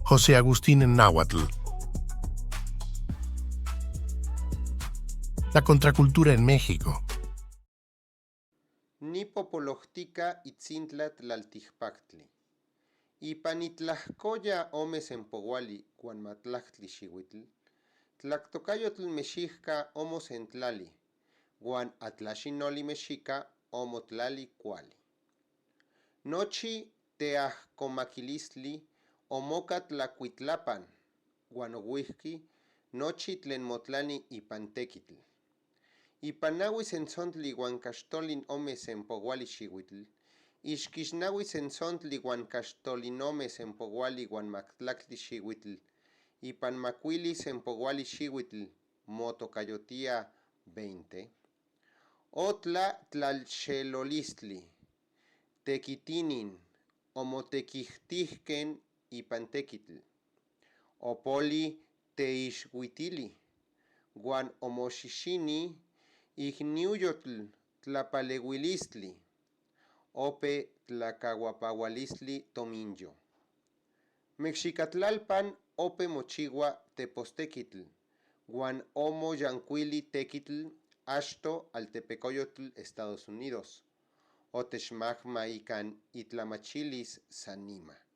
José Agustín en náhuatl. La contracultura en México. Nipopolojtica itzintla tlaltijpaktli. Ipanitlajoya ome sempowali guanmatlachtli xihuitl, tlactocayotl mexicca homo sentlali, guan atlaxinoli mexica homo tlali cuali. Nochi teajcomaquilistli omoca tlacuitlapan, guan ohuihqui nochi tlen motlani ipan tequitl. Ipanaui sensontli guan caxtolin ome sempowali xihuitl, ixquixnaui sensontli guan caxtolinome sempowali guan mactlactli xihuitl, ipan macuili sempowali xihuitl motocayotia 20. Otla tlalxelolistli, tequitinin, omotequihtihquen ipan tequitl. Opoli teixhuitili, guan omoxixini igniuyotl tlapaleuilistli, ope tlacahuapaualistli tominyo. Mexicatlalpan ope mochiua tepostequitl, guan homo yancuili tequitl axto Altepecoyotl, Estados Unidos. Otexmagma ican itlamachilis sanima.